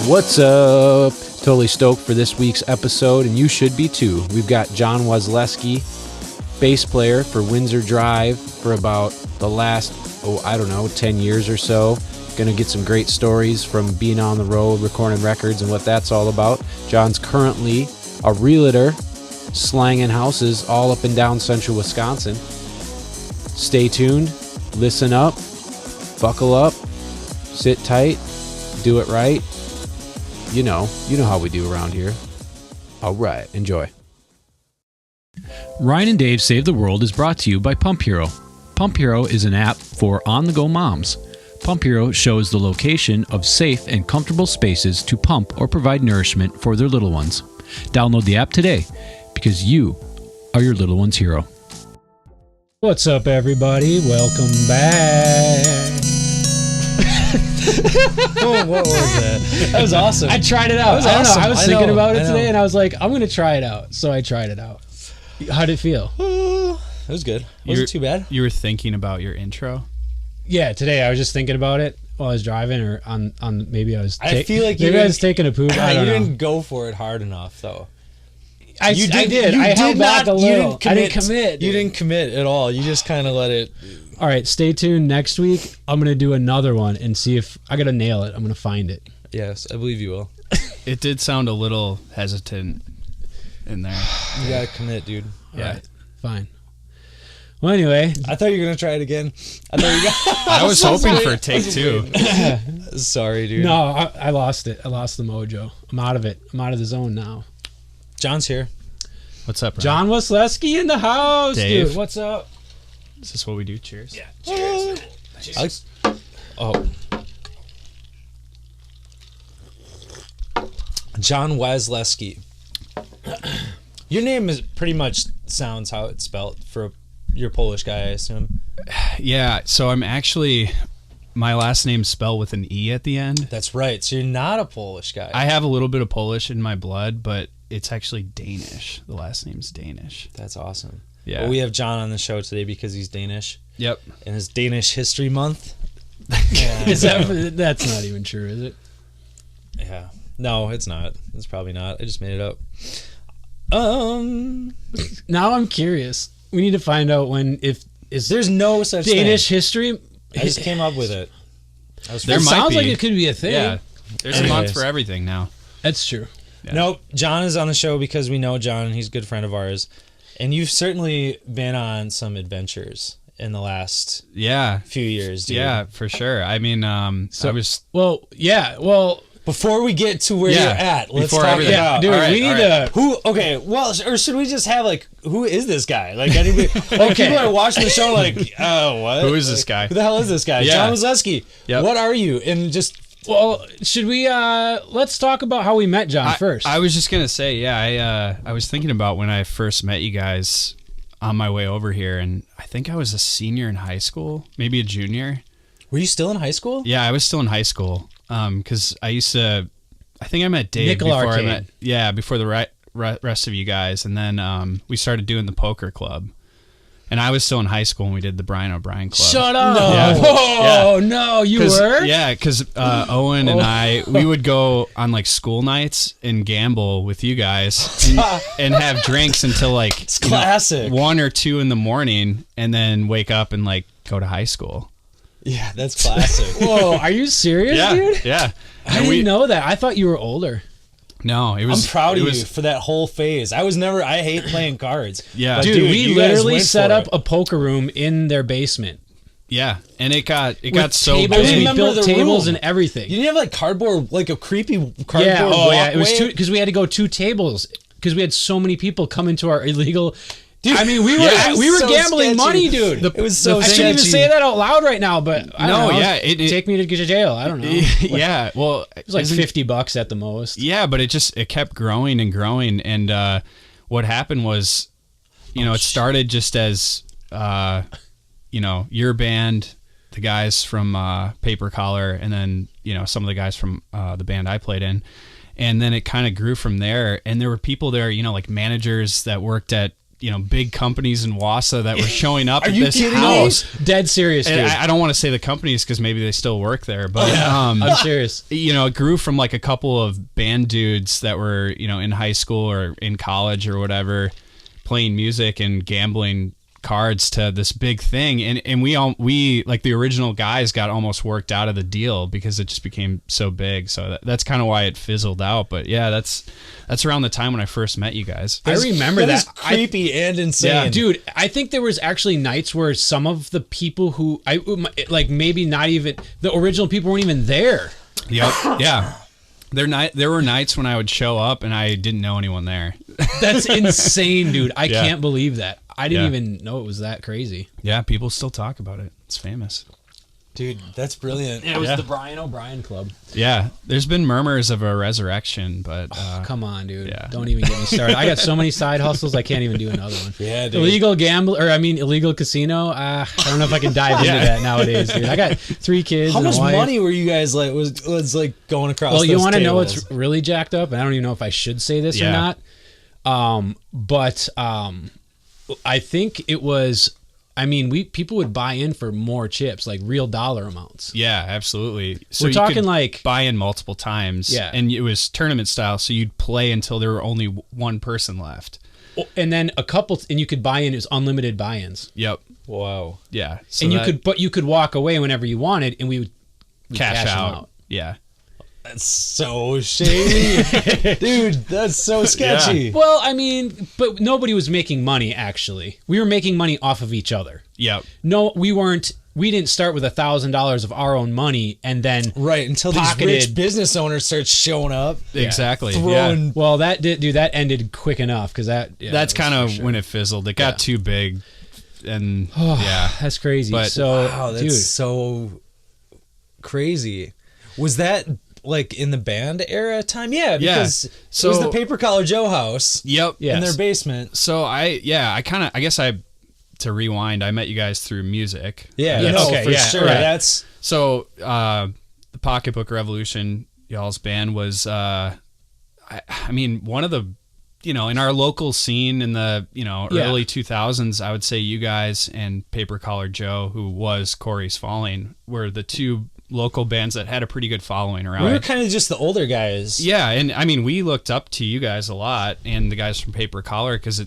What's up? Totally stoked for this week's episode, and you should be too. We've got Jon Wasleske, bass player for Windsor Drive for about the last, 10 years or so. Going to get some great stories from being on the road, recording records, and what that's all about. Jon's currently a realtor, slanging houses all up and down central Wisconsin. Stay tuned, listen up, buckle up, sit tight, do it right. You know how we do around here. All right, enjoy. Ryan and Dave Save the World is brought to you by Pump Hero. Pump Hero is an app for on-the-go moms. Pump Hero shows the location of safe and comfortable spaces to pump or provide nourishment for their little ones. Download the app today because you are your little one's hero. What's up, everybody? Welcome back. What was that? That was awesome. I tried it out. I was thinking about it today, and I was like, I'm going to try it out. So I tried it out. How'd it feel? It was good. Wasn't too bad. You were thinking about your intro? Yeah, today I was just thinking about it while I was driving, or on maybe I was. I feel like maybe I was taking a poop. I don't know. Didn't go for it hard enough, though. I did. I held back a little. I didn't commit. You didn't commit at all. You just kind of let it. All right, stay tuned. Next week, I'm going to do another one and see if I got to nail it. I'm going to find it. Yes, I believe you will. It did sound a little hesitant in there. You got to commit, dude. Yeah. All right, fine. Well, anyway. I thought you were going to try it again. I was hoping for a take two. Sorry, dude. No, I lost it. I lost the mojo. I'm out of it. I'm out of the zone now. Jon's here. What's up, Ryan? Jon Wasleske in the house, Dave. dude. What's up? Is this what we do? Cheers. Yeah. Cheers. Alex? Oh. Jon Wasleske. Your name is pretty much sounds how it's spelled for your Polish guy, I assume. Yeah, so I'm actually, my last name's spelled with an E at the end. That's right. So you're not a Polish guy. I have a little bit of Polish in my blood, but it's actually Danish. The last name's Danish. That's awesome. Yeah. Well, we have Jon on the show today because he's Danish. Yep. And it's Danish History Month. Is that's not even true, is it? Yeah. No, it's not. It's probably not. I just made it up. Now I'm curious. We need to find out there's no such Danish thing. history. I just came up with it. There might sounds be. like it could be a thing. Yeah. There's a month for everything now. That's true. Yeah. Nope. Jon is on the show because we know Jon. He's a good friend of ours. And you've certainly been on some adventures in the last few years, dude. Yeah, for sure. I mean, before we get to where you're at, let's talk everything. about. Dude, we need to. Or should we just have who is this guy? Like anybody? People are watching the show like, oh, what? Who is this guy? Who the hell is this guy? Yeah. Jon Wasleske. Yep. What are you? And just. Well, should we? Let's talk about how we met Jon first. I was just gonna say, I was thinking about when I first met you guys on my way over here, and I think I was a senior in high school, maybe a junior. Were you still in high school? Yeah, I was still in high school. Because I used to. I think I met Dave Nickel before Arcade. I met. Yeah, before the rest of you guys, and then we started doing the poker club. And I was still in high school when we did the Brian O'Brien Club. Shut up! No. Yeah. Oh no, you were? Yeah, because Owen and I, we would go on like school nights and gamble with you guys and have drinks until it's classic 1 or 2 in the morning, and then wake up and like go to high school. Yeah, that's classic. Whoa, are you serious, dude? Yeah. I didn't know that. I thought you were older. No, it was. I'm proud of you for that whole phase. I hate playing cards. Yeah. Dude, we literally set up a poker room in their basement. Yeah, and it got so tables, big. we remember built the tables room. and everything. You didn't have cardboard, a creepy cardboard yeah. It was walkway? because we had to go 2 tables because we had so many people come into our illegal. Dude, I mean, we were so gambling sketchy. money, dude. It was so I sketchy. shouldn't even say that out loud right now, but I don't know. It take me to jail. I don't know. Yeah, well, it was like $50 at the most. Yeah, but it kept growing and growing, and what happened was, it started just as, your band, the guys from Paper Collar, and then some of the guys from the band I played in, and then it kind of grew from there. And there were people there, like managers that worked at big companies in Wausau that were showing up at this kidding house. Dead serious, dude. And I don't want to say the companies because maybe they still work there, but I'm serious. it grew from like a couple of band dudes that were in high school or in college or whatever, playing music and gambling cards to this big thing, and we like the original guys got almost worked out of the deal because it just became so big. So that's kind of why it fizzled out. But yeah, that's around the time when I first met you guys. I remember that. Is creepy and insane. Yeah, dude. I think there was actually nights where some of the people who maybe not even the original people weren't even there. Yep. Yeah. There were nights when I would show up and I didn't know anyone there. That's insane, dude. I Yeah. can't believe that. I didn't even know it was that crazy. Yeah, people still talk about it. It's famous. Dude, that's brilliant. It was the Brian O'Brien Club. Yeah, there's been murmurs of a resurrection, but Come on, dude. yeah. Don't even get me started. I got so many side hustles, I can't even do another one. Yeah, dude. Illegal casino. I don't know if I can dive into that nowadays, dude. I got 3 kids. How and a much wife. money were you guys like was like going across? Well, you want to know what's really jacked up, and I don't even know if I should say this or not. But I think it was. I mean, people would buy in for more chips, like real dollar amounts. Yeah, absolutely. So We're you talking could like buy in multiple times. Yeah. And it was tournament style, so you'd play until there were only one person left. and then and you could buy in as unlimited buy-ins. Yep. Wow. Yeah. So And you could walk away whenever you wanted, and we'd cash them out. Yeah. That's so shady. Dude, that's so sketchy. Well, I mean, but nobody was making money, actually. We were making money off of each other. Yep. No, we weren't. We didn't start with $1,000 of our own money and then Right, until these rich business owners start showing up. Exactly. Throwing. Yeah. Well, that ended quick enough because That's kind of when it fizzled. It got too big, and yeah, that's crazy. But- so, Wow, that's dude, so crazy. Was that like in the band era time? Yeah, because it was the Paper Collar Joe house. Yep. Yeah. In their basement. So to rewind, I met you guys through music. Yeah, Yes. no, Okay, for yeah, sure. right. That's So the Pocketbook Revolution, y'all's band was, I mean, one of the, in our local scene in the, early 2000s, I would say you guys and Paper Collar Joe, who was Corey's Falling, were the two local bands that had a pretty good following around. we were kind of just the older guys. Yeah, and I mean, we looked up to you guys a lot, and the guys from Paper Collar, because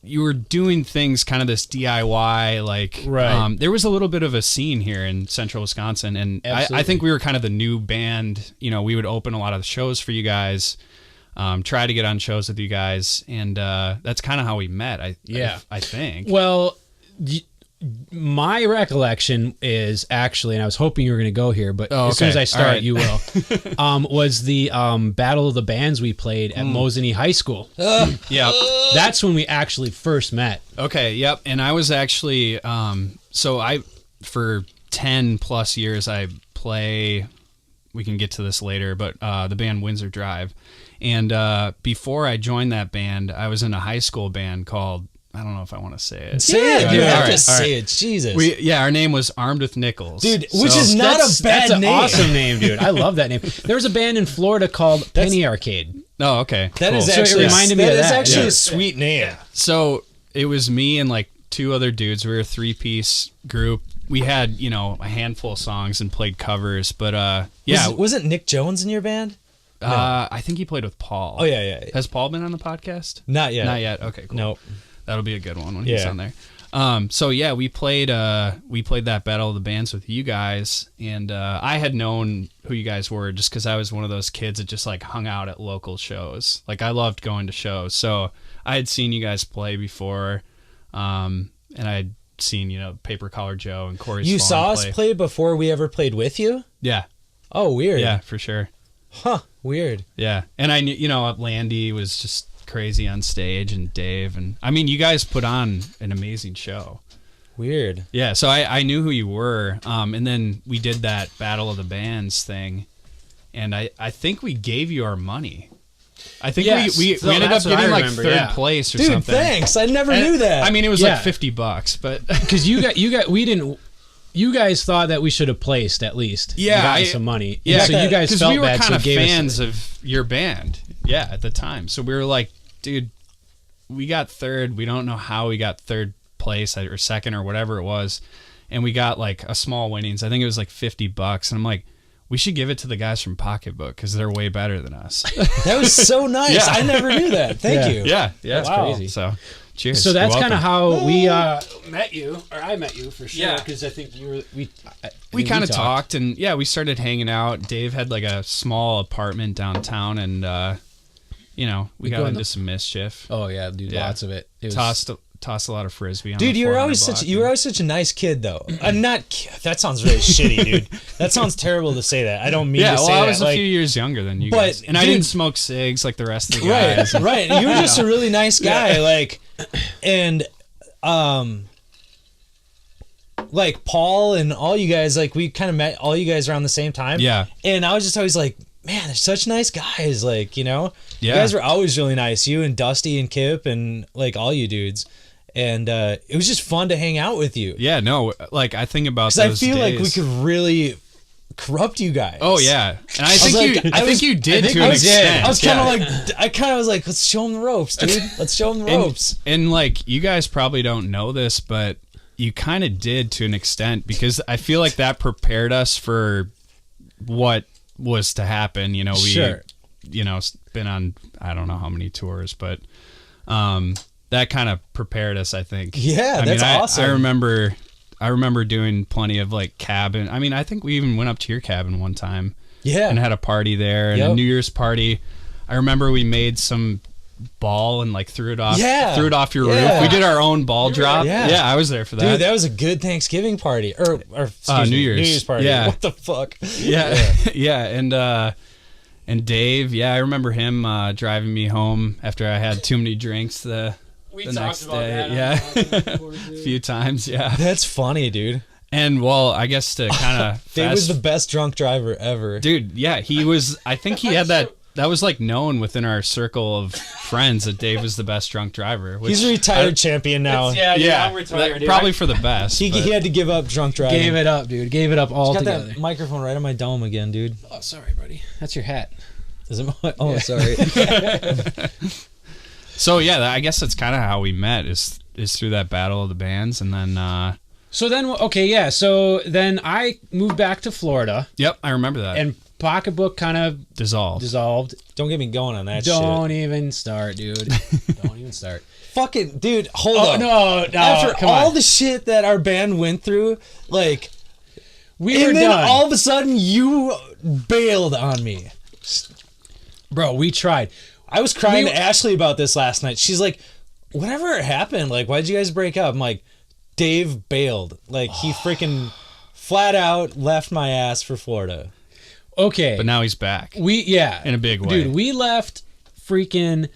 you were doing things kind of this DIY, like, Right. there was a little bit of a scene here in central Wisconsin, and I think we were kind of the new band. We would open a lot of the shows for you guys, try to get on shows with you guys, and that's kind of how we met, I think. well, my recollection is actually, and I was hoping you were going to go here, but as soon as I start, right. you will, was the Battle of the Bands we played at Mosinee High School. Yep. That's when we actually first met. Okay, yep. And I was actually, for 10 plus years, I play, we can get to this later, but the band Windsor Drive. And before I joined that band, I was in a high school band called, I don't know if I want to say it. Say it. You All have right, to say it. Jesus. Our name was Armed with Nickels. Dude, which is not a bad That's an name. awesome name, dude. I love that name. There was a band in Florida called Penny Arcade. Oh, okay. That cool. is So it actually reminded me of that. actually Yeah. a sweet name. So it was me and like 2 other dudes. We were a 3-piece group. We had, a handful of songs and played covers, but Wasn't Nick Jones in your band? I think he played with Paul. Oh yeah. Has Paul been on the podcast? Not yet. Not yet. Okay, cool. Nope. That'll be a good one when he's Yeah. on there. So yeah, we played that Battle of the Bands with you guys, and I had known who you guys were just because I was one of those kids that just like hung out at local shows. Like I loved going to shows, so I had seen you guys play before, and I had seen Paper Collar Joe and Corey's. You Fallen saw us play before we ever played with you? Yeah, Oh, weird. yeah, for sure. Huh. Weird. Yeah, and I knew Landy was just crazy on stage, and Dave, and I mean, you guys put on an amazing show. Weird. Yeah, so I knew who you were, and then we did that Battle of the Bands thing, and I think we gave you our money. I think Yes. we So ended up that's what getting I like remember, 3rd yeah. place or Dude, something. thanks. I never knew that. I mean, it was Yeah. like $50, but Because you guys thought that we should have placed at least. Yeah, and gotten some money. And yeah, so you guys because felt we were bad, kind so of gave us- fans of your band, yeah, at the time. So we were like, dude, we got third. We don't know how we got third place or second or whatever it was. And we got like a small winnings. I think it was like $50. And I'm like, we should give it to the guys from Pocketbook because they're way better than us. That was so nice. Yeah. I never knew that. Thank you. Yeah. That's wow. crazy. So cheers. So that's kind of how we met you, or I met you for sure. Yeah. Because I think we kind of talked and we started hanging out. Dave had like a small apartment downtown and, we got into some mischief. Oh yeah, dude. Lots of it. It was, tossed a lot of frisbee on dude, you were always such a nice kid though. I'm not that sounds really shitty, dude. That sounds terrible to say that. I don't mean to say that. I was a few years younger than you guys. And dude, I didn't smoke cigs like the rest of the guys. Right. You were just a really nice guy and like Paul and all you guys, like we kind of met all you guys around the same time. Yeah. And I was just always like, man, they're such nice guys. Like, you you guys were always really nice. You and Dusty and Kip and like all you dudes. And it was just fun to hang out with you. Yeah, no, like I think about those I feel days. like we could really corrupt you guys. Oh yeah, and I think you did to an extent. I was kind of was like, let's show them the ropes, dude. Let's show them the ropes. And like you guys probably don't know this, but you kind of did to an extent because I feel like that prepared us for what was to happen. Been on I don't know how many tours, but that kind of prepared us, I think. Yeah, that's awesome. I remember doing plenty of like cabin. I mean, I think we even went up to your cabin one time. Yeah. And had a party there and a New Year's party. I remember we made some ball and like threw it off your roof. We did our own ball drop. Yeah, I was there for that. Dude, that was a good Thanksgiving party. Or New Year's party. Yeah. What the fuck? Yeah. And Dave, I remember him driving me home after I had too many drinks the next day. A few times, That's funny, dude. And well, I guess to kind of Dave was the best drunk driver ever. Dude, he was. I think he had that was like known within our circle of friends that Dave was the best drunk driver. He's a retired champion now. I'm retired, probably for the best. He had to give up drunk driving. Gave it up, dude. Gave it up altogether. Got that microphone right on my dome again, dude. Oh, sorry, buddy. That's your hat. Is it my? Oh, sorry. So I guess that's kind of how we met is through that battle of the bands, and then. So then I moved back to Florida. Yep, I remember that. And Pocketbook kind of dissolved. Don't get me going on that shit. Don't even start, dude. Don't even start. Fucking dude, hold up. No. After all the shit that our band went through, like we were done. And then all of a sudden you bailed on me. Bro, we tried. I was crying to Ashley about this last night. She's like, whatever happened? Like, why'd you guys break up? I'm like, Dave bailed. Like, he freaking flat out left my ass for Florida. Okay. But now he's back. In a big way. Dude, we left freaking...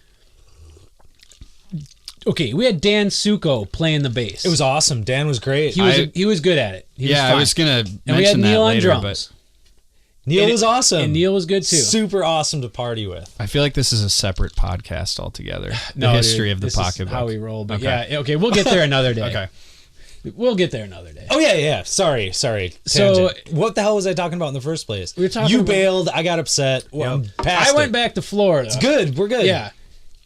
Okay, we had Dan Suko playing the bass. It was awesome. Dan was great. He was good at it. I was going to mention that later. And we had Neil on drums. But... Neil was awesome. And Neil was good too. Super awesome to party with. I feel like this is a separate podcast altogether. The history of the Pocketbook. How we roll. But okay, we'll get there another day. Okay. We'll get there another day. Oh yeah. Sorry. Tangent. So what the hell was I talking about in the first place? We were talking. You bailed. I got upset. Well, I went back to Florida. It's good. We're good. Yeah.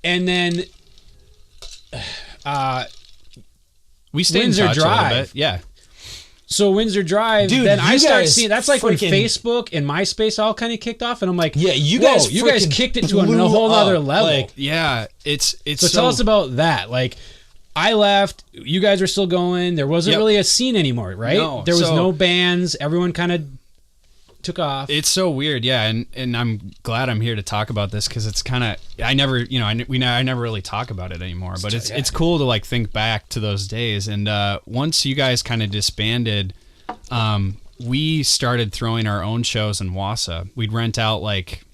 And then we stayed Windsor in touch Drive. A little bit. Yeah. So Windsor Drive, dude, then I started seeing, that's like when freaking, Facebook and MySpace all kind of kicked off, and I'm like, you guys kicked it to a whole other level. Like, it's so tell us about that. Like, I left, you guys were still going, there wasn't really a scene anymore, right? No, there was no bands, everyone kind of took off. It's so weird, and I'm glad I'm here to talk about this because it's kind of I never really talk about it anymore, but it's cool to like think back to those days. And once you guys kind of disbanded, we started throwing our own shows in Wausau. We'd rent out like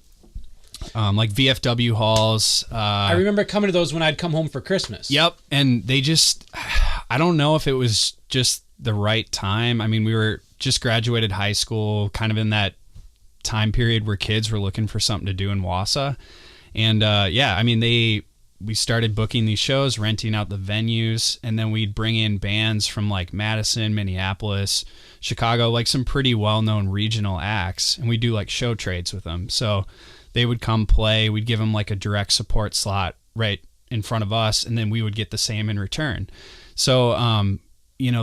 VFW halls. I remember coming to those when I'd come home for Christmas. Yep, and they just I don't know if it was just the right time. I mean, we were just graduated high school, kind of in that time period where kids were looking for something to do in Wausau. And we started booking these shows, renting out the venues, and then we'd bring in bands from like Madison, Minneapolis, Chicago, like some pretty well-known regional acts, and we'd do like show trades with them. So they would come play, we'd give them like a direct support slot right in front of us, and then we would get the same in return. So,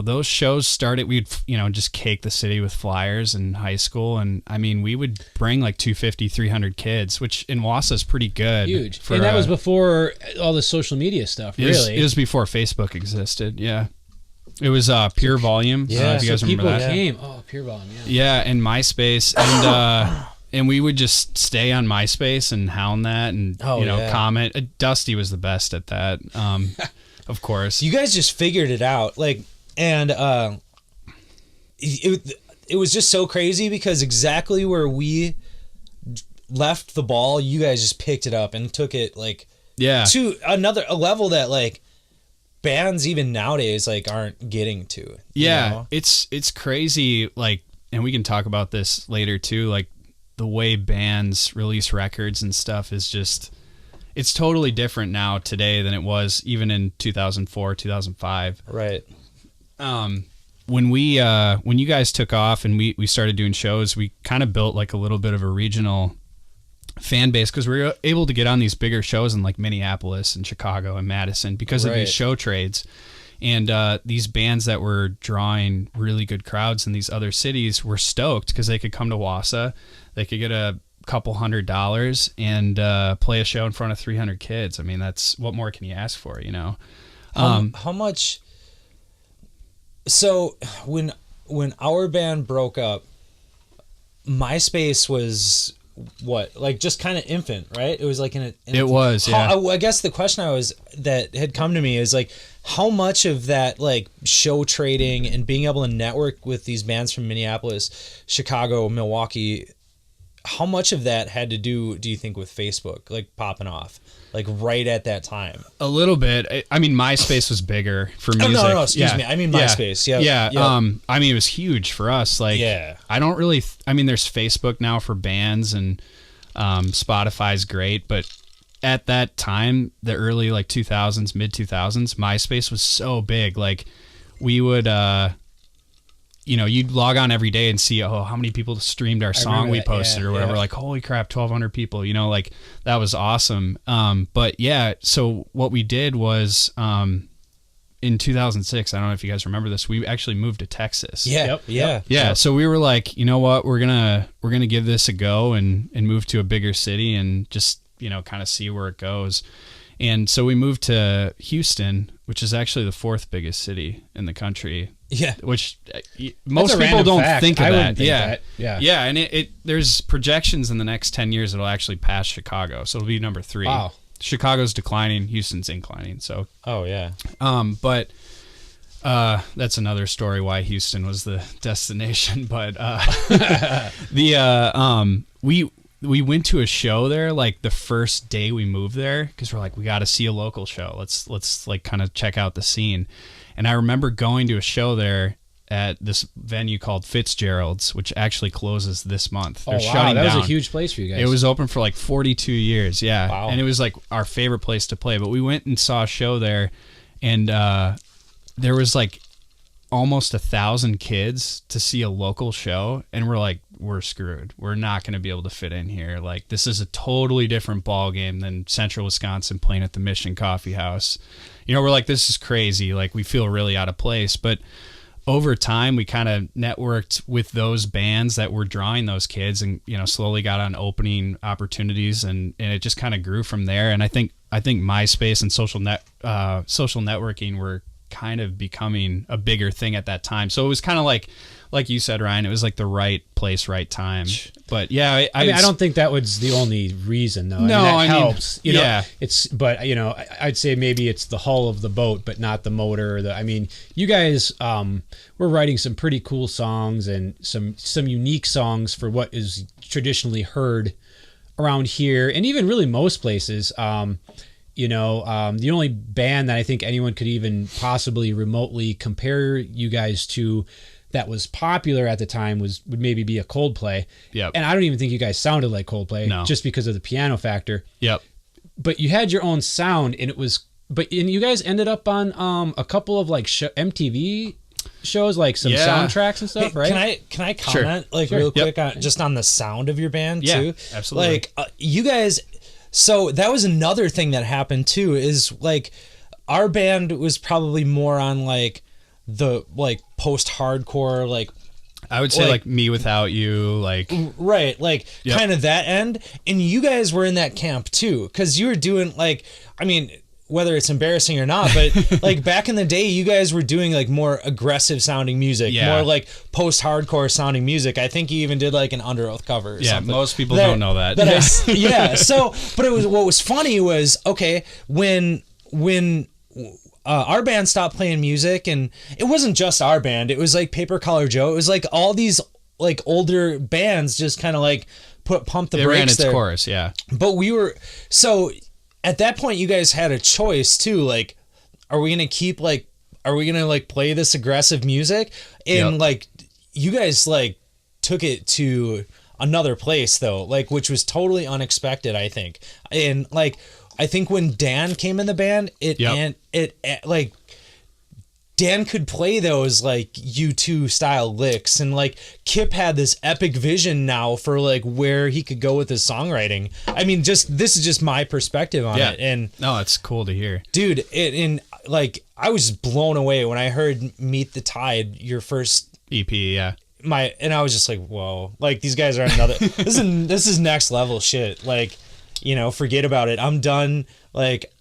those shows started, we'd, just cake the city with flyers in high school. And I mean, we would bring like 250, 300 kids, which in Wausau is pretty good. Huge. And that was before all the social media stuff, really. It was before Facebook existed. Yeah. It was Pure Volume. Yeah. If you guys remember people that. came. Oh, Pure Volume. Yeah. Yeah. And MySpace. And we would just stay on MySpace and hound that and, comment. Dusty was the best at that. Of course. You guys just figured it out. And it was just so crazy because exactly where we left the ball, you guys just picked it up and took it to a level that bands even nowadays aren't getting to. Yeah, it's crazy. And we can talk about this later too. The way bands release records and stuff is just, it's totally different now today than it was even in 2004, 2005. Right. When you guys took off and we started doing shows, we kind of built a little bit of a regional fan base because we were able to get on these bigger shows in Minneapolis and Chicago and Madison because of these show trades. And these bands that were drawing really good crowds in these other cities were stoked because they could come to Wausau, they could get a couple $100 and play a show in front of 300 kids. I mean, that's, what more can you ask for, How much? So when our band broke up, MySpace was what, just kind of infant, right? It was it was, yeah. I guess the question that had come to me is how much of that show trading and being able to network with these bands from Minneapolis, Chicago, Milwaukee, how much of that had to do you think with Facebook popping off right at that time? A little bit. I mean, MySpace was bigger for music. No, excuse me. I mean MySpace. Yeah. I mean, it was huge for us. I don't really. I mean, there's Facebook now for bands, and Spotify's great, but at that time, the early 2000s, mid 2000s, MySpace was so big. We would. You'd log on every day and see, how many people streamed our song we posted or whatever. Holy crap, 1,200 people, that was awesome. But yeah, so what we did was, in 2006, I don't know if you guys remember this, we actually moved to Texas. Yeah. So we were like, you know what, we're gonna give this a go and move to a bigger city and just, kind of see where it goes. And so we moved to Houston, which is actually the 4th biggest city in the country. Yeah. Which most people don't think of I that. wouldn't think that. Yeah. Yeah. And it there's projections in the next 10 years it'll actually pass Chicago. So it'll be number 3. Wow. Chicago's declining, Houston's inclining. So. Oh yeah. But that's another story why Houston was the destination. But we went to a show there the first day we moved there because we're we got to see a local show. Let's kind of check out the scene. And I remember going to a show there at this venue called Fitzgerald's, which actually closes this month. They're shutting that down. was a huge place for you guys. It was open for 42 years. Yeah. Wow. And it was our favorite place to play. But we went and saw a show there, and there was almost 1,000 kids to see a local show, and we're screwed. We're not going to be able to fit in here. This is a totally different ball game than Central Wisconsin playing at the Mission Coffee House. We're this is crazy. We feel really out of place. But over time, we kind of networked with those bands that were drawing those kids, and slowly got on opening opportunities, and it just kind of grew from there. And I think MySpace and social networking were kind of becoming a bigger thing at that time. So it was kind of like you said, Ryan, it was the right place, right time. But yeah, I mean, I don't think that was the only reason though. No, I mean, that helps. Yeah. But I'd say maybe it's the hull of the boat, but not the motor. I mean, you guys were writing some pretty cool songs and some unique songs for what is traditionally heard around here, and even really most places. The only band that I think anyone could even possibly remotely compare you guys to that was popular at the time would maybe be a Coldplay. Yep. And I don't even think you guys sounded like Coldplay just because of the piano factor. Yep. But you had your own sound, and and you guys ended up on a couple of MTV shows, some soundtracks and stuff, hey, right? Can I comment real quick on just on the sound of your band too? Absolutely. You guys, So that was another thing that happened too, is like our band was probably more on like the like post-hardcore, like I would say like Me Without You, like right, like kind of that end. And you guys were in that camp too, because you were doing like, I mean, whether it's embarrassing or not, but like back in the day, you guys were doing like more aggressive sounding music, more like post-hardcore sounding music. I think you even did like an Under Oath cover or something. Most people don't know that. So, but it was, what was funny was, okay, when our band stopped playing music, and it wasn't just our band, it was like Paper Collar Joe. It was like all these like older bands just kind of like pump the brakes ran its there. course, yeah. But we were, so at that point you guys had a choice too, like, are we gonna like play this aggressive music? And like you guys like took it to another place though, like, which was totally unexpected, I think. And like I think when Dan came in the band, and like Dan could play those like U2 style licks, and like Kip had this epic vision now for like where he could go with his songwriting. I mean, this is just my perspective on it. And no, it's cool to hear, dude. Like I was just blown away when I heard Meet the Tide, your first EP. Yeah. And I was just like, whoa, like these guys are another, this is next level shit. Like, you know, forget about it. I'm done. Like,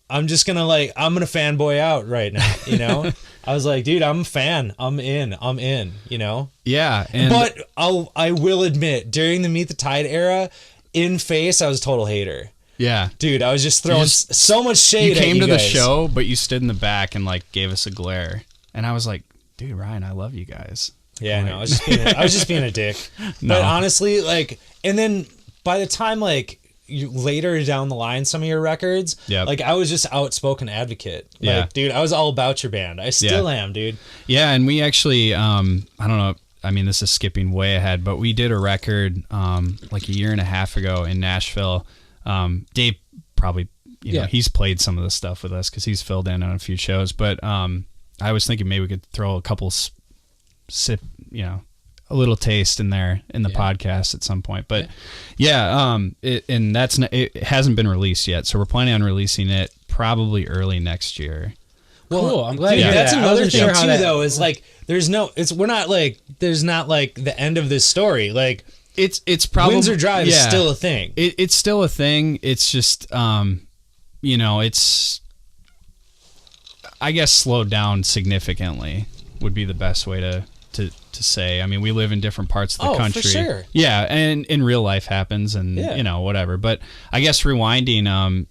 I'm just gonna I'm gonna fanboy out right now, you know? I was like, dude, I'm a fan. I'm in, you know? Yeah. But I will admit, during the Meet the Tide era, in face, I was a total hater. Yeah. Dude, I was just throwing so much shade you at came you to guys. the show, but you stood in the back and like gave us a glare. And I was like, dude, Ryan, I love you guys. Yeah, no, I was just being a dick. No. But honestly, like, and then by the time like later down the line, some of your records, like I was just outspoken advocate. Like, dude, I was all about your band. I still am, dude. Yeah, and we actually, I don't know. I mean, this is skipping way ahead, but we did a record like a year and a half ago in Nashville. Dave probably, you know, he's played some of the stuff with us because he's filled in on a few shows. But I was thinking maybe we could throw a couple sip, you know, a little taste in there in the podcast at some point. But it hasn't been released yet, so we're planning on releasing it probably early next year. Well, cool. I'm glad. Dude, that's that. another thing too, though. Is like there's not like the end of this story. Like it's probably Windsor Drive is still a thing. It's still a thing. It's just you know, it's, I guess, slowed down significantly would be the best way to say. I mean, we live in different parts of the country. For sure. Yeah, and in real life happens, and you know, whatever. But I guess rewinding,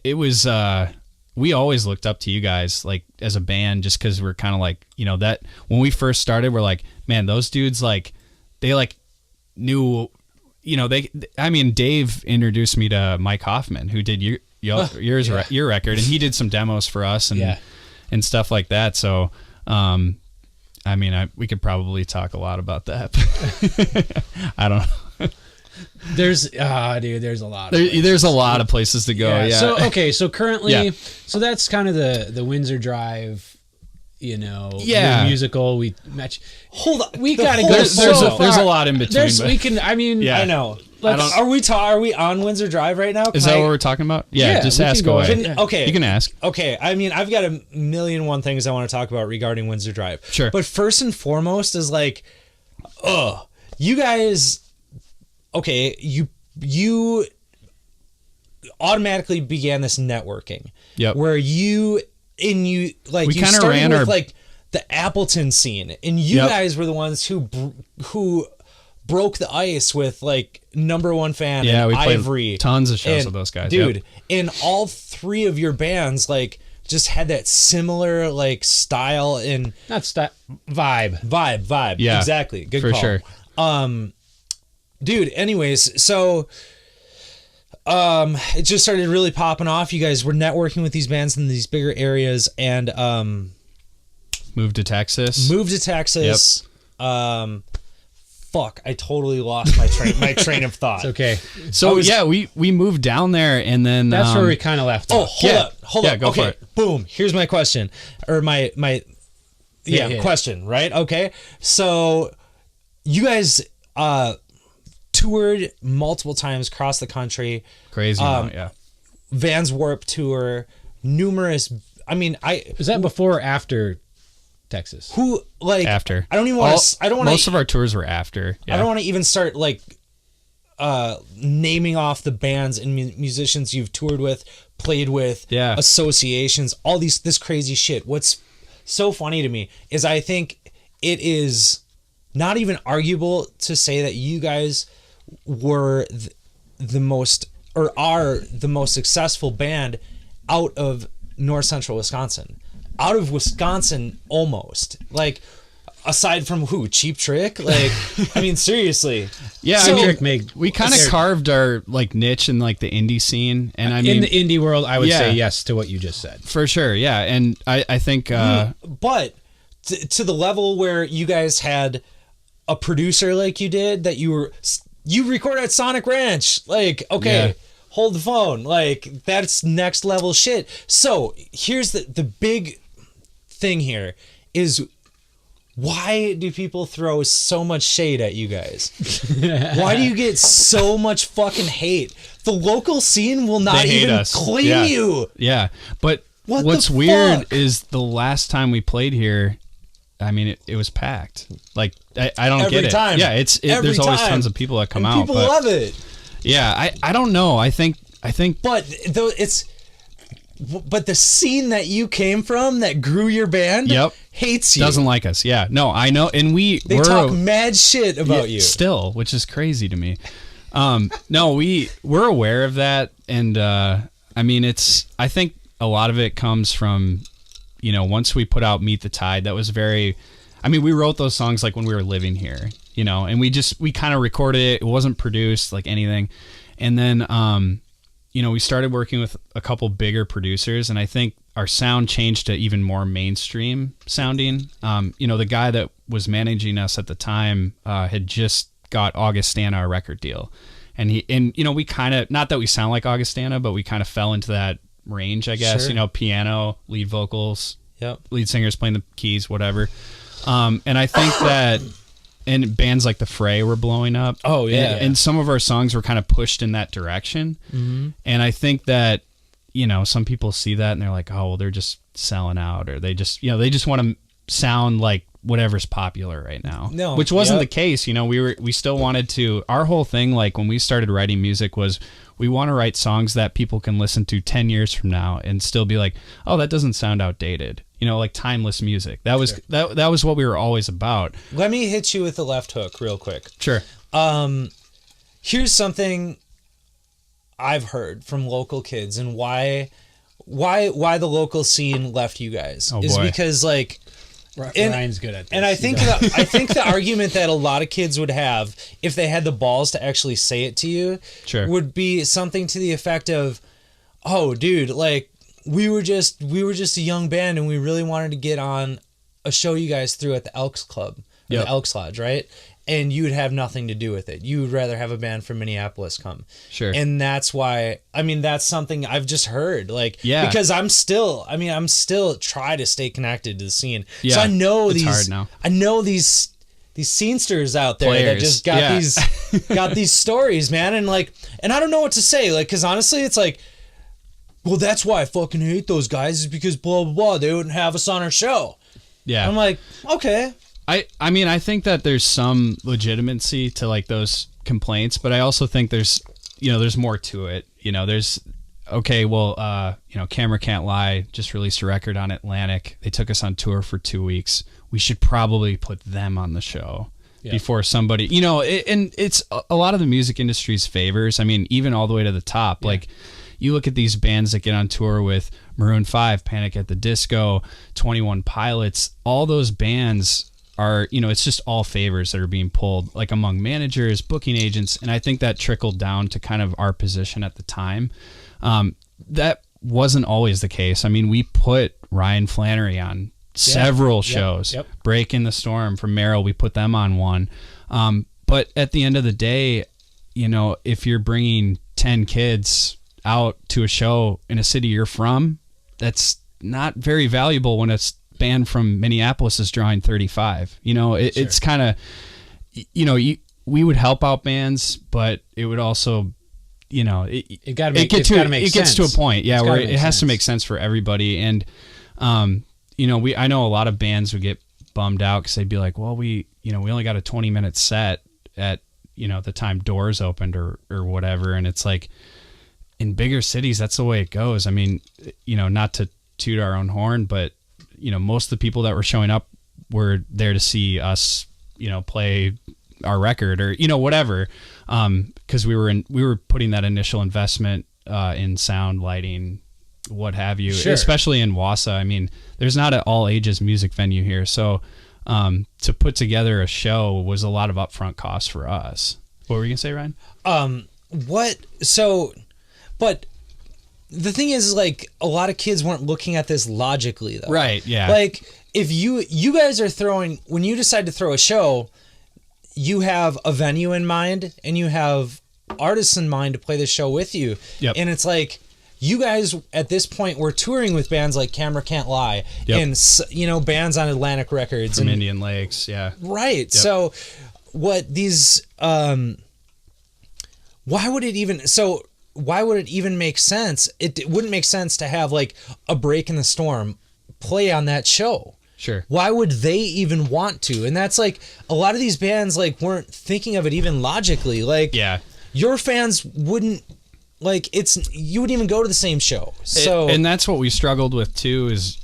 it was. We always looked up to you guys, like, as a band, just because we're kind of like, you know, that when we first started, we're like, man, those dudes, like, they like knew, you know, I mean, Dave introduced me to Mike Hoffman, who did your record, and he did some demos for us and stuff like that. So, I mean, we could probably talk a lot about that. I don't know. There's a lot. There's a lot of places to go. Yeah. So currently, so that's kind of the Windsor Drive, you know, musical. We match. Hold on, we gotta go. There's a lot in between. We can. I mean, I know. Are we on Windsor Drive right now? Is that what we're talking about? Yeah, just ask away. Okay, you can ask. Okay, I mean, I've got a million and one things I want to talk about regarding Windsor Drive. Sure. But first and foremost is like, you guys. Okay, you automatically began this networking. Yep. Where you kind of ran with like the Appleton scene, and you guys were the ones who broke the ice with like Number One Fan and we Ivory. Played tons of shows with those guys, dude. And all three of your bands like just had that similar like style and vibe. Yeah, exactly. Good for call. Sure. Dude, anyways, so it just started really popping off. You guys were networking with these bands in these bigger areas, and moved to Texas. Yep. Fuck, I totally lost my train of thought. It's okay. So we moved down there, and then that's where we kind of left. Oh, hold up. Go okay, for it. Boom. Here's my question, or my question. Right? Okay. So you guys toured multiple times across the country. Crazy amount, yeah. Vans Warped Tour, numerous. I mean, Was that before or after Texas? who like After. I don't even want to. I don't want Most to. of our tours were after. Yeah. I don't want to even start like naming off the bands and musicians you've toured with, played with, Yeah. associations, all this crazy shit. What's so funny to me is I think it is not even arguable to say that you guys were the most or are the most successful band out of North Central Wisconsin. Out of Wisconsin, almost. Like, aside from who? Cheap Trick? Like, I mean, seriously. Yeah, So- I mean, we kind of carved our like niche in like the indie scene, and I mean, in the indie world, I would Yeah. say yes to what you just said. for sure, yeah. And I think But to the level where you guys had a producer like you did, that you record at Sonic Ranch, like, okay, Yeah. hold the phone, like, that's next level shit. So here's the big thing here is, why do people throw so much shade at you guys? Why do you get so much fucking hate? The local scene will not They hate even us. claim Yeah. you. yeah. But What the what's weird fuck? is the last time we played here, I mean, it was packed. Like I don't Every get it. time. Yeah, Every there's always time. tons of people that come And out. people but love it. yeah, I don't know. I think But though but the scene that you came from, that grew your band, Yep. hates you. doesn't like us. Yeah, no, I know, and They we're talk mad shit about you. still, which is crazy to me. No, we're aware of that, and I mean, I think a lot of it comes from, once we put out Meet the Tide, that was very, I mean, we wrote those songs like when we were living here, and we kind of recorded it. It wasn't produced like anything, and then we started working with a couple bigger producers, and I think our sound changed to even more mainstream sounding. The guy that was managing us at the time had just got Augustana a record deal, and we kind of, not that we sound like Augustana, but we kind of fell into that range, I guess. Sure. Piano, lead vocals, Yep. lead singers playing the keys, whatever. And I think that, and bands like The Fray were blowing up. Oh, yeah. And some of our songs were kind of pushed in that direction. Mm-hmm. And I think that, some people see that and they're like, oh, well, they're just selling out, or they just want to sound like whatever's popular right now. No. Which wasn't Yep. the case. We still wanted to, our whole thing, like when we started writing music, was we want to write songs that people can listen to 10 years from now and still be like, oh, that doesn't sound outdated. Like timeless music. That was that was what we were always about. Let me hit you with the left hook real quick. Sure. Here's something I've heard from local kids, and why the local scene left you guys is boy. because, like, Ryan's good at this. and I think the argument that a lot of kids would have if they had the balls to actually say it to you, Sure. would be something to the effect of, "Oh, dude, like we were just a young band and we really wanted to get on a show you guys threw at the Elks Club, or Yep. the Elks Lodge, right? And you would have nothing to do with it. You would rather have a band from Minneapolis come." Sure. And that's why, I mean, that's something I've just heard, like, Yeah. because I'm still try to stay connected to the scene. Yeah, So I know it's these, hard now. I know these scenesters out there that Players, just got yeah. got these stories, man. And I don't know what to say. Like, cause honestly, it's like, well, that's why I fucking hate those guys, is because blah, blah, blah. They wouldn't have us on our show. Yeah. I'm like, okay. I mean, I think that there's some legitimacy to like those complaints, but I also think there's more to it. There's, okay, well, Camera Can't Lie just released a record on Atlantic. They took us on tour for 2 weeks. We should probably put them on the show before somebody, and it's a lot of the music industry's favors. I mean, even all the way to the top, like, you look at these bands that get on tour with Maroon 5, Panic at the Disco, 21 Pilots, all those bands are, it's just all favors that are being pulled, like, among managers, booking agents, and I think that trickled down to kind of our position at the time. That wasn't always the case. I mean, we put Ryan Flannery on several shows. Yep. Break in the Storm from Merrill, we put them on one. But at the end of the day, if you're bringing 10 kids out to a show in a city you're from, that's not very valuable when a band from Minneapolis is drawing 35. It's kind of, we would help out bands, but it would also, it gets to a point, where it has to make sense for everybody. And, I know a lot of bands would get bummed out because they'd be like, well, we only got a 20-minute set at, the time doors opened or whatever. And it's like, in bigger cities, that's the way it goes. I mean, not to toot our own horn, but, most of the people that were showing up were there to see us, play our record or, whatever. Cause we were putting that initial investment, in sound, lighting, what have you, especially in Wausau. I mean, there's not an all ages music venue here. So, to put together a show was a lot of upfront costs for us. What were you gonna say, Ryan? But the thing is, like, a lot of kids weren't looking at this logically, though. Right, yeah. Like, if you guys are when you decide to throw a show, you have a venue in mind and you have artists in mind to play the show with you. Yep. And it's like, you guys at this point were touring with bands like Camera Can't Lie, and bands on Atlantic Records from and Indian Lakes, yeah. Right. Yep. So what these why would it even make sense? It wouldn't make sense to have like a Break in the Storm play on that show. Sure. Why would they even want to? And that's like, a lot of these bands like weren't thinking of it even logically. Like, your fans wouldn't, like, you wouldn't even go to the same show. So and that's what we struggled with too, is,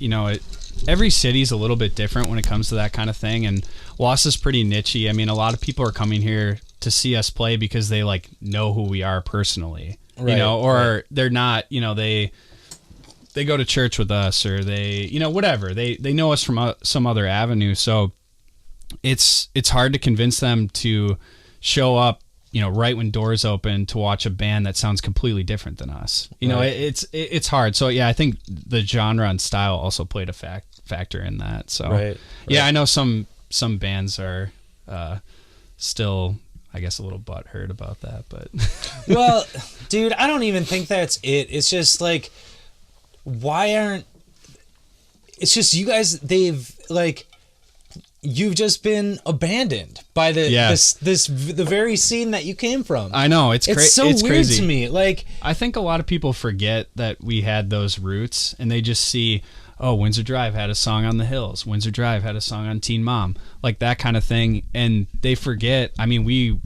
every city's a little bit different when it comes to that kind of thing. And Wausau's pretty nichey. I mean, a lot of people are coming here to see us play because they like know who we are personally, or they're not, they go to church with us, or they, whatever, they know us from some other avenue. So it's hard to convince them to show up, right when doors open to watch a band that sounds completely different than us. It's hard. So I think the genre and style also played a factor in that. So I know some bands are still, I guess, a little butthurt about that, but well, dude, I don't even think that's it. It's just like, it's just you guys, you've just been abandoned by the very scene that you came from. I know, it's so it's weird crazy to me. Like, I think a lot of people forget that we had those roots, and they just see, oh, Windsor Drive had a song on The Hills, Windsor Drive had a song on Teen Mom, like that kind of thing, and they forget. I mean,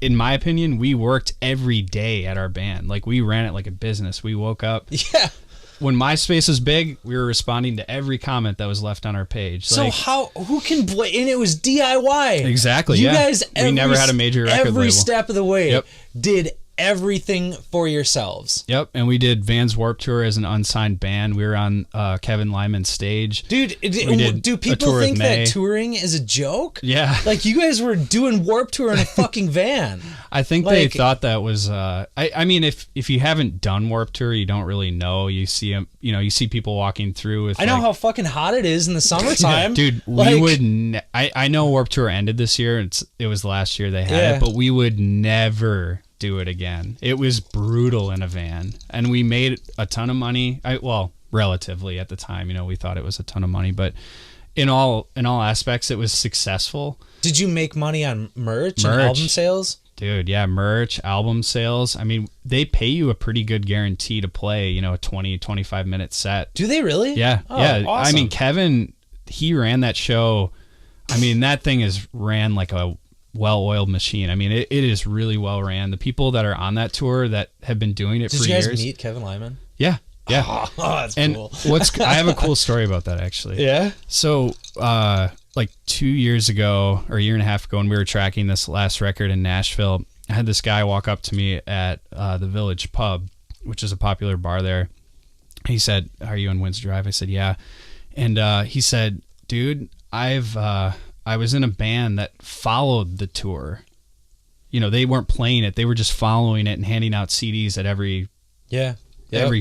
in my opinion, we worked every day at our band. Like, we ran it like a business. We woke up. Yeah. When MySpace was big, we were responding to every comment that was left on our page. So who can blame? And it was DIY. Exactly. You guys, we never had a major record label. Every step of the way, did everything for yourselves. Yep. And we did Vans Warped Tour as an unsigned band. We were on Kevin Lyman's stage. Dude, do people think that touring is a joke? Yeah. Like, you guys were doing Warped Tour in a fucking van. I think they thought that was I mean, if you haven't done Warped Tour, you don't really know. You see them, you see people walking through with, I know how fucking hot it is in the summertime. Dude, we would I know Warped Tour ended this year. It was last year they had it, but we would never do it again. It was brutal in a van, and we made a ton of money. Relatively at the time, we thought it was a ton of money, but in all aspects, it was successful. Did you make money on merch and album sales? Dude, yeah, merch, album sales. I mean, they pay you a pretty good guarantee to play, a 20, 25-minute set. Do they really? Yeah, yeah. Awesome. I mean, Kevin, he ran that show. I mean, that thing is ran like a well-oiled machine. I mean, it is really well ran. The people that are on that tour that have been doing it for years. Did you guys meet Kevin Lyman? Yeah. Yeah. Oh, that's cool. I have a cool story about that, actually. Yeah. So, like 2 years ago or a year and a half ago, when we were tracking this last record in Nashville, I had this guy walk up to me at the Village Pub, which is a popular bar there. He said, "Are you on Windsor Drive?" I said, "Yeah." And he said, "Dude, I was in a band that followed the tour. They weren't playing it. They were just following it and handing out CDs at every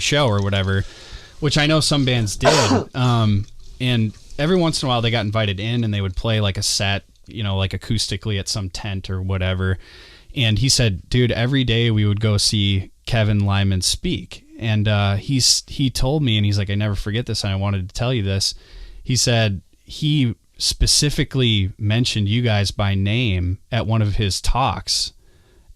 show or whatever," which I know some bands did. And every once in a while they got invited in and they would play like a set, like acoustically at some tent or whatever. And he said, "Dude, every day we would go see Kevin Lyman speak." And he told me, and he's like, "I never forget this, and I wanted to tell you this." He said he specifically mentioned you guys by name at one of his talks.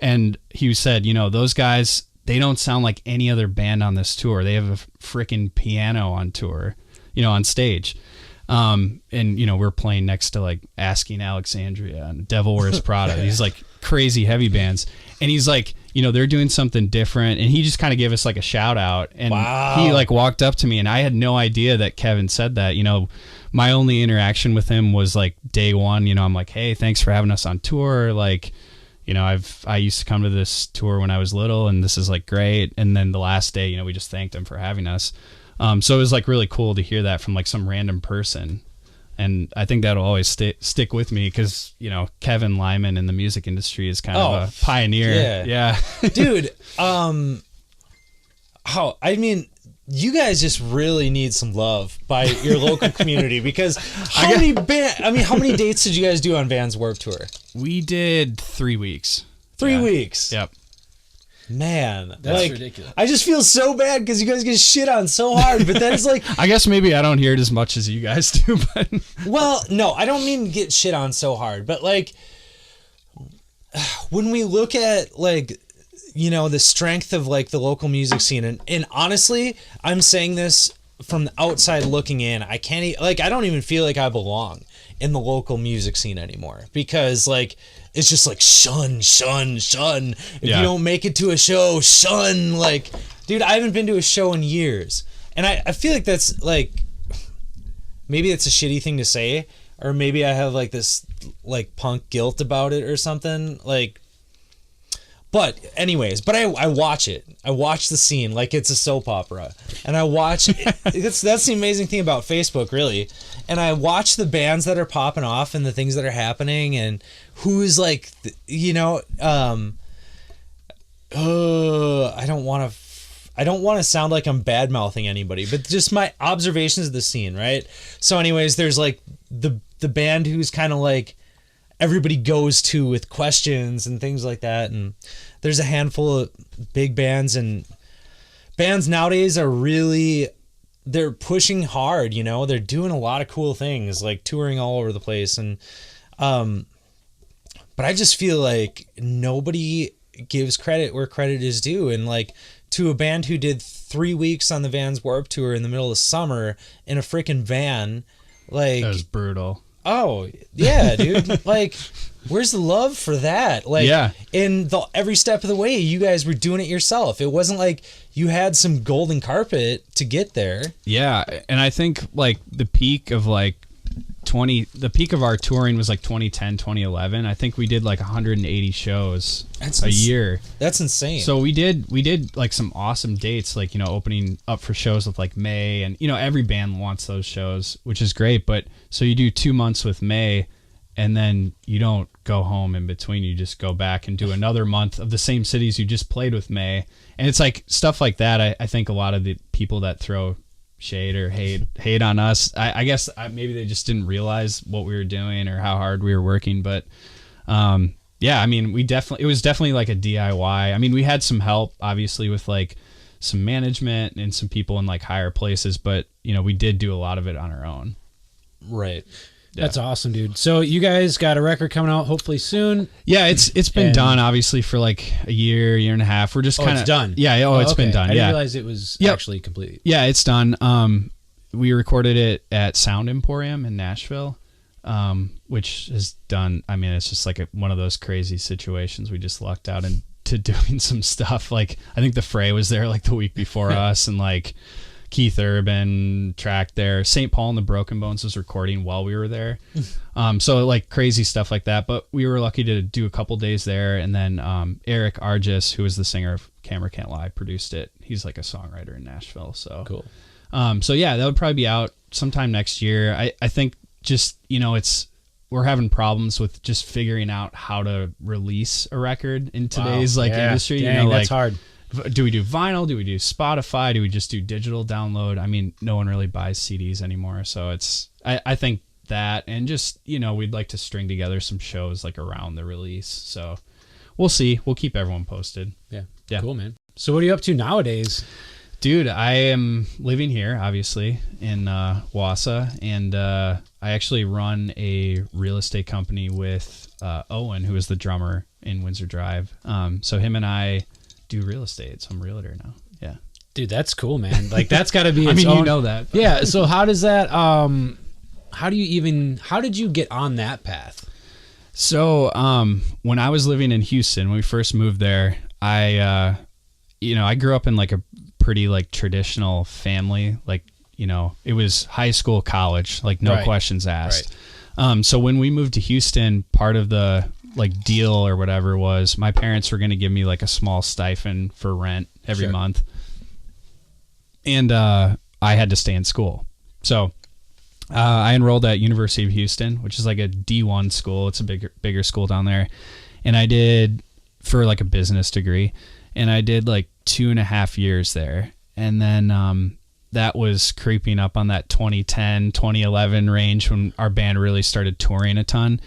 And he said, those guys, they don't sound like any other band on this tour. They have a freaking piano on tour, on stage. And we're playing next to like Asking Alexandria and Devil Wears Prada. These like crazy heavy bands. And he's like, they're doing something different. And he just kind of gave us like a shout out. And he like walked up to me, and I had no idea that Kevin said that. My only interaction with him was like day one. I'm like, hey, thanks for having us on tour. Like, I used to come to this tour when I was little, and this is like great. And then the last day, we just thanked him for having us. So it was like really cool to hear that from like some random person. And I think that'll always stick with me because, Kevin Lyman in the music industry is kind of a pioneer. Yeah. Dude, you guys just really need some love by your local community, because how many dates did you guys do on Vans Warped Tour? We did 3 weeks. 3 weeks. Yep. Man, that's ridiculous. I just feel so bad because you guys get shit on so hard, but then it's like, I guess maybe I don't hear it as much as you guys do, but well, no, I don't mean get shit on so hard, but like when we look at like, the strength of like the local music scene, and honestly, I'm saying this from the outside looking in, I don't even feel like I belong in the local music scene anymore, because like it's just like shun. If you don't make it to a show, shun. Like, dude, I haven't been to a show in years, and I feel like that's like, maybe it's a shitty thing to say, or maybe I have like this like punk guilt about it or something. Like, but anyways, I watch it. I watch the scene like it's a soap opera, and I watch. That's the amazing thing about Facebook, really. And I watch the bands that are popping off and the things that are happening, and who's like, I don't want to sound like I'm bad mouthing anybody, but just my observations of the scene, right? So, anyways, there's like the band who's kind of like everybody goes to with questions and things like that, and there's a handful of big bands, and bands nowadays are really, they're pushing hard, they're doing a lot of cool things, like touring all over the place, and but I just feel like nobody gives credit where credit is due, and like to a band who did 3 weeks on the Vans Warped Tour in the middle of summer in a freaking van, like that was brutal. Oh yeah, dude. Like, where's the love for that? Like, in every step of the way, you guys were doing it yourself. It wasn't like you had some golden carpet to get there. Yeah, and I think like the peak of our touring was like 2010, 2011. I think we did like 180 shows a year. That's insane. So we did like some awesome dates, like, opening up for shows with like May, and every band wants those shows, which is great. But so you do 2 months with May, and then you don't go home in between. You just go back and do another month of the same cities you just played with May. And it's like stuff like that. I think a lot of the people that throw shade or hate on us, I guess maybe they just didn't realize what we were doing or how hard we were working. But yeah, I mean, it was definitely like a DIY. I mean, we had some help obviously with like some management and some people in like higher places, but we did do a lot of it on our own. Right. Yeah. That's awesome, dude. So you guys got a record coming out hopefully soon. Yeah, it's been done obviously for like a year and a half. We're just kind of it's done. Yeah, it's been done. I didn't realize it was actually complete. Yeah, it's done. We recorded it at Sound Emporium in Nashville, which is done. I mean, it's just like one of those crazy situations. We just lucked out into doing some stuff. Like, I think the Fray was there like the week before us, and like Keith Urban tracked there. St. Paul and the Broken Bones was recording while we were there. So like crazy stuff like that. But we were lucky to do a couple days there. And then Eric Argis, who was the singer of Camera Can't Lie, produced it. He's like a songwriter in Nashville. So cool. So yeah, that would probably be out sometime next year. I think just, we're having problems with just figuring out how to release a record in today's industry. Dang, that's hard. Do we do vinyl? Do we do Spotify? Do we just do digital download? I mean, no one really buys CDs anymore. So I think that, and just, we'd like to string together some shows like around the release. So we'll see. We'll keep everyone posted. Yeah. Cool, man. So what are you up to nowadays? Dude, I am living here, obviously, in Wausau, and I actually run a real estate company with Owen, who is the drummer in Windsor Drive. So him and I do real estate, so I'm a realtor now. Yeah. Dude, that's cool, man. Like, that's got to be I its mean, own... you know that. But. Yeah, so how does that... how did you get on that path? So when I was living in Houston, when we first moved there, I grew up in like a pretty like traditional family. Like, it was high school, college, like no questions asked. Right. So when we moved to Houston, part of the like deal or whatever was my parents were going to give me like a small stipend for rent every month. And I had to stay in school. So I enrolled at University of Houston, which is like a D1 school. It's a bigger school down there. And I did for like a business degree. And I did like 2.5 years there. And then that was creeping up on that 2010, 2011 range when our band really started touring a ton.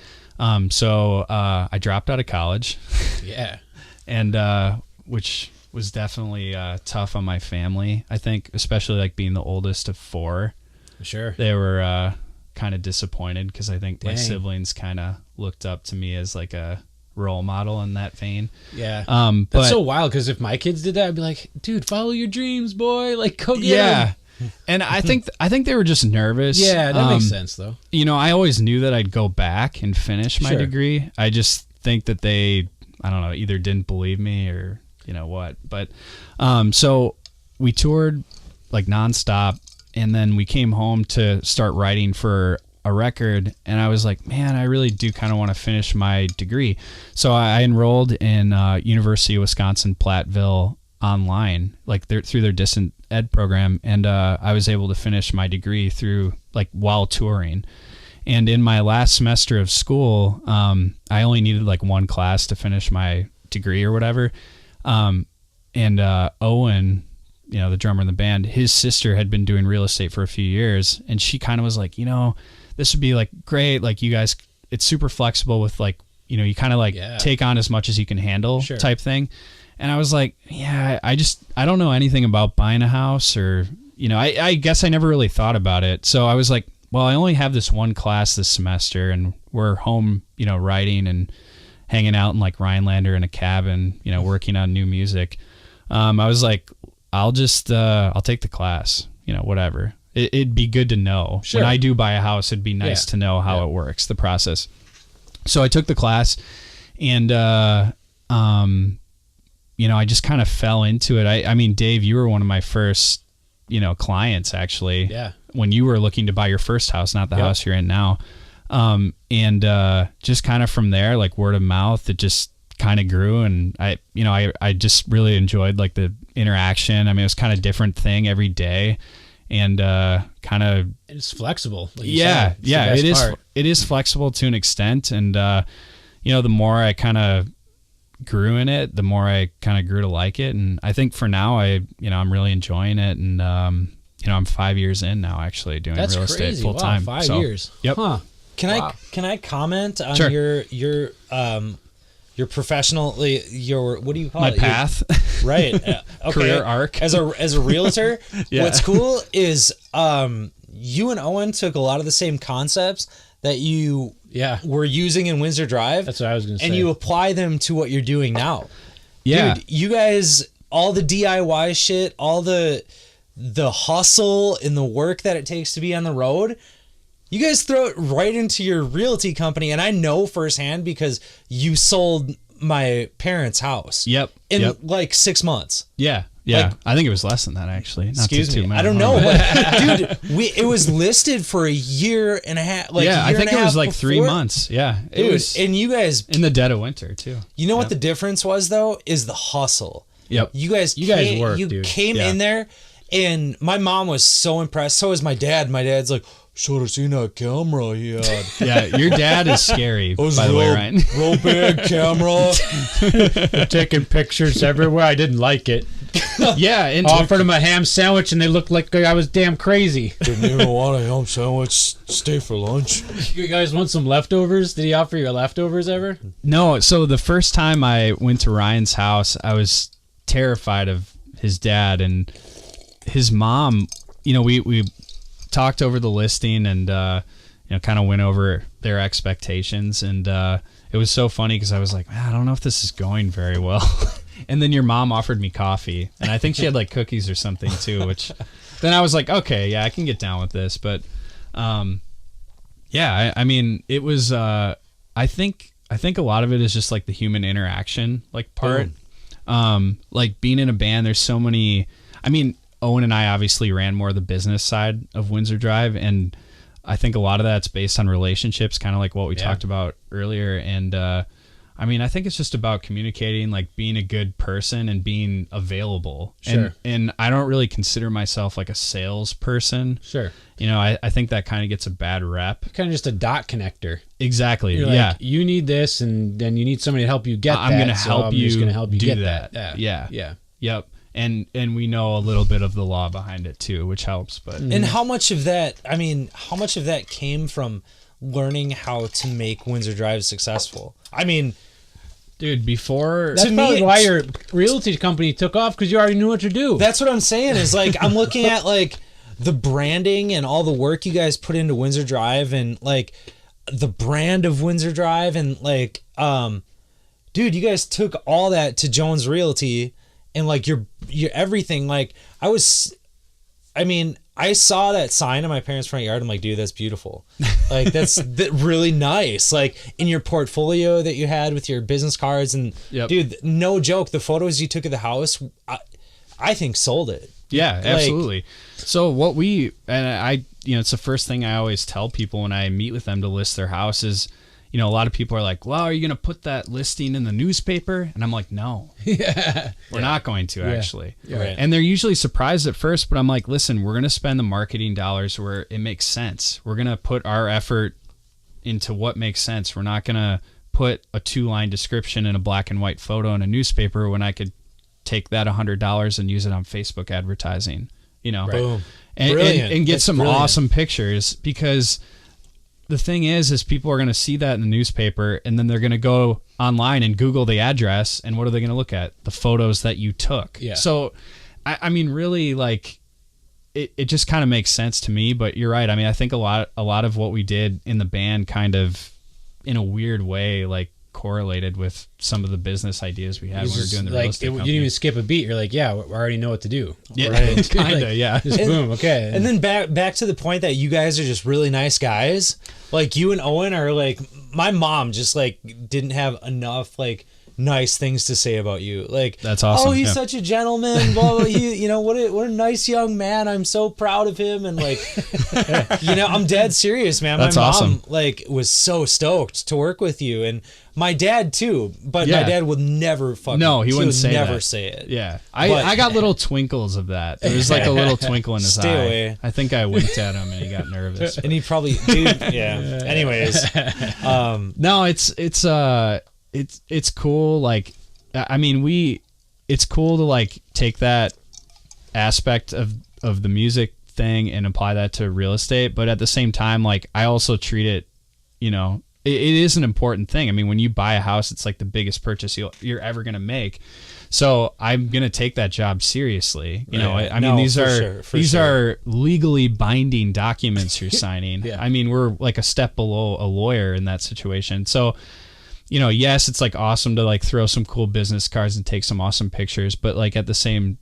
So I dropped out of college. Yeah. And which was definitely tough on my family, I think, especially like being the oldest of 4. Sure. They were kind of disappointed because I think my siblings kind of looked up to me as like a role model in that vein. Yeah. But that's so wild because if my kids did that, I'd be like, dude, follow your dreams, boy. Like, go get them. And I think they were just nervous. Yeah, that makes sense though. I always knew that I'd go back and finish my degree. I just think that they, I don't know, either didn't believe me or what. But so we toured like nonstop. And then we came home to start writing for a record. And I was like, man, I really do kind of want to finish my degree. So I enrolled in University of Wisconsin-Platteville online, like through their distant ed program. And I was able to finish my degree through like while touring. And in my last semester of school, I only needed like one class to finish my degree or whatever. And Owen, the drummer in the band, his sister had been doing real estate for a few years. And she kind of was like, this would be like great. Like you guys, it's super flexible with like, you kind of like take on as much as you can handle type thing. And I was like, yeah, I don't know anything about buying a house or, I guess I never really thought about it. So I was like, well, I only have this one class this semester and we're home, writing and hanging out in like Rhinelander in a cabin, working on new music. I was like, I'll take the class, whatever. It'd be good to know. When I do buy a house, it'd be nice to know how it works, the process. So I took the class and, I just kind of fell into it. I mean, Dave, you were one of my first, clients actually. Yeah. When you were looking to buy your first house, not the house you're in now. And just kind of from there, like word of mouth, it just kind of grew. And I just really enjoyed like the interaction. I mean, it was kind of different thing every day and kind of it's flexible. Like it is flexible to an extent. And the more I kind of grew in it, the more I kind of grew to like it. And I think for now I'm really enjoying it. And I'm 5 years in now actually doing real estate full time. 5 years. Yep. Huh. Can I comment on your professionally, what do you call my it? path, right? Okay. Career arc as a realtor. What's cool is you and Owen took a lot of the same concepts that you were using in Windsor Drive. That's what I was going to say. And you apply them to what you're doing now. Yeah, dude, you guys, all the DIY shit, all the hustle and the work that it takes to be on the road. You guys throw it right into your realty company, and I know firsthand because you sold my parents' house. Yep. In like 6 months. Yeah. Yeah. Like, I think it was less than that actually. Not excuse me. I don't know, but dude, it was listed for a year and a half. Like I think it was like before. 3 months. Yeah. It was, and you guys in the dead of winter too. You know what the difference was though? Is the hustle. Yep. You guys worked, dude. You came in there, and my mom was so impressed. So was my dad. My dad's like, should have seen that camera he had. Yeah, your dad is scary, by the way, Ryan. Real big camera. Taking pictures everywhere. I didn't like it. Yeah. And offered him a ham sandwich, and they looked like I was damn crazy. Didn't even want a ham sandwich. Stay for lunch. You guys want some leftovers? Did he offer you leftovers ever? No. So the first time I went to Ryan's house, I was terrified of his dad, and his mom, we talked over the listing and kind of went over their expectations, and it was so funny because I was like, man, I don't know if this is going very well. And then your mom offered me coffee, and I think she had like cookies or something too, which then I was like, okay, yeah, I can get down with this. But yeah, I mean, it was I think a lot of it is just like the human interaction like part. Like being in a band, there's so many. I mean, Owen and I obviously ran more of the business side of Windsor Drive, and I think a lot of that's based on relationships, kind of like what we talked about earlier. And I mean, I think it's just about communicating, like being a good person and being available. Sure. And I don't really consider myself like a salesperson. Sure. I think that kind of gets a bad rep. Kind of just a dot connector. Exactly. You're yeah. like, you need this, and then you need somebody to help you get that. I'm going to help you. Just going to help you do get that. Yeah. Yep. And we know a little bit of the law behind it too, which helps. But And how much of that came from learning how to make Windsor Drive successful? I mean, dude, before That's probably why your realty company took off, because you already knew what to do. that's what I'm saying is like, I'm looking at like the branding and all the work you guys put into Windsor Drive and like the brand of Windsor Drive and like, dude, you guys took all that to Jones Realty and like your everything. Like I saw that sign in my parents' front yard. I'm like, dude, that's beautiful. Like that's really nice. Like in your portfolio that you had with your business cards and dude, no joke. The photos you took of the house, I think sold it. Yeah, absolutely. So what it's the first thing I always tell people when I meet with them to list their house is, a lot of people are like, well, are you going to put that listing in the newspaper? And I'm like, no, we're not going to actually. Right. And they're usually surprised at first, but I'm like, listen, we're going to spend the marketing dollars where it makes sense. We're going to put our effort into what makes sense. We're not going to put a 2-line description and a black and white photo in a newspaper when I could take that $100 and use it on Facebook advertising, Boom. and get That's some brilliant. awesome pictures, because the thing is people are going to see that in the newspaper, and then they're going to go online and Google the address, and what are they going to look at? The photos that you took. Yeah. So, I mean, really, like, it just kind of makes sense to me. But you're right. I mean, I think a lot of what we did in the band kind of, in a weird way, like correlated with some of the business ideas we had when we were doing the real estate you company. didn't even skip a beat. You're like, yeah, we already know what to do. Yeah, Right. kind of, Like, yeah. Just boom, okay. And then back to the point that you guys are just really nice guys. Like you and Owen are like, my mom just like didn't have enough like nice things to say about you. Like, That's awesome, oh, he's yeah. such a gentleman. Blah, blah, what a nice young man. I'm so proud of him. And like, I'm dead serious, man. That's my mom awesome. like was so stoked to work with you, and my dad too. But my dad would never fucking. No, he wouldn't would say never that. say it. Yeah, But- I got little twinkles of that. There was like a little twinkle in his Stay eye. away. I think I winked at him and he got nervous. And he probably, dude. Yeah. Anyways, No, it's cool. Like, I mean, it's cool to like take that aspect of the music thing and apply that to real estate, but at the same time, like, I also treat it, it is an important thing. I mean, when you buy a house, it's like the biggest purchase you're ever going to make. So I'm going to take that job seriously. I mean, these are legally binding documents you're signing. Yeah. I mean, we're like a step below a lawyer in that situation. So, yes, it's like awesome to like throw some cool business cards and take some awesome pictures, but like at the same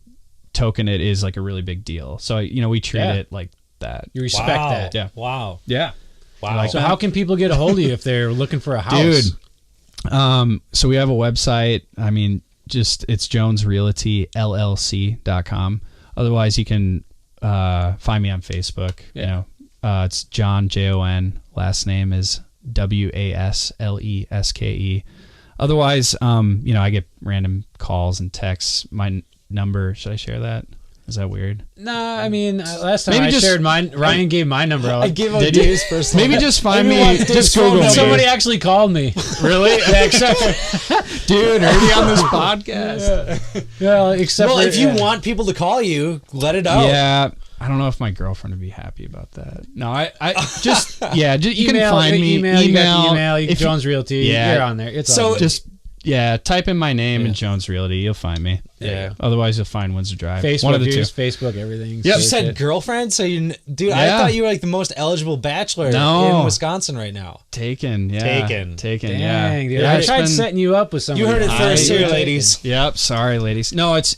token, it is like a really big deal. So, we treat it like that. You respect wow. that. Yeah. Wow. Yeah. Wow. Like So how can people get a hold of you if they're looking for a house? Dude. So we have a website. I mean, it's jonesrealtyllc.com. Otherwise, you can find me on Facebook. Yeah. It's Jon, Jon. Last name is Wasleske. Otherwise, I get random calls and texts. My number, should I share that? Is that weird? Nah, I mean, last time Maybe I just- shared mine, Ryan gave my number out. I gave out Did you? Dave's personal. Maybe just find Everyone me. wants Dave's Just phone Google me. number. Somebody actually called me. Really? Yeah, except for, Dude, are you on this podcast? well, except Well, for, if you want people to call you, let it out. Yeah. I don't know if my girlfriend would be happy about that. No, I just you email, can find me. email, you got the email, if you- Jones Realty, Yeah. you're on there. It's So on there. just Yeah, type in my name and Jones Realty. You'll find me. Yeah. Otherwise, you'll find Windsor Drive. Facebook, One of the dudes, two. Facebook, everything. You Save said it. girlfriend, so dude, I Yeah. thought you were like the most eligible bachelor No. in Wisconsin right now. Taken. Yeah. Taken. Taken. Dang, Yeah. dude. Yeah, I it's tried been- setting you up with somebody. You heard it first I- here, ladies. Yep. Sorry, ladies. No, it's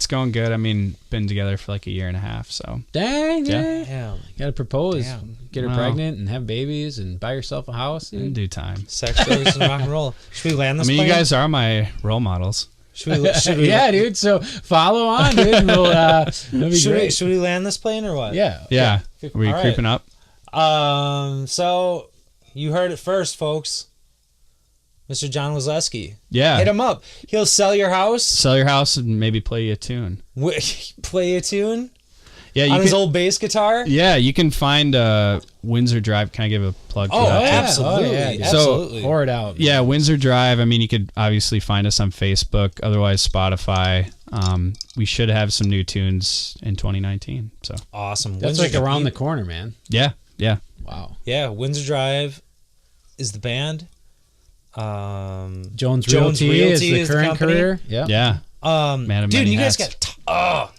going good. I mean, been together for like a year and a half. So Dang, Yeah. yeah. Damn. Got to propose, Damn. get her Wow. pregnant, and have babies, and buy yourself a house. in due time. Sex, drugs, and rock and roll. Should we land I this mean, plane? you guys are my role models. Should we, Yeah, dude. So follow on, dude. And we'll, that'd be should great. we land this plane or what? Yeah. Yeah. Are we All right. creeping up? So you heard it first, folks. Mr. Jon Wasleske. Yeah. Hit him up. He'll sell your house, Sell your house and maybe play you a tune. play a tune Yeah, on you his can. old bass guitar. Yeah, you can find Windsor Drive. Can I give a plug? Oh, for that? yeah. absolutely. Oh, yeah, dude. Absolutely. Pour it out. Yeah, Windsor Drive. I mean, you could obviously find us on Facebook, otherwise Spotify. We should have some new tunes in 2019. So Awesome. That's Windsor like around the Drive- corner, man. yeah. Wow. Yeah, Windsor Drive is the band. Jones Jones Realty is Realty the is the current company? career. Yeah. Yeah. Man of Dude, many you guys hats. got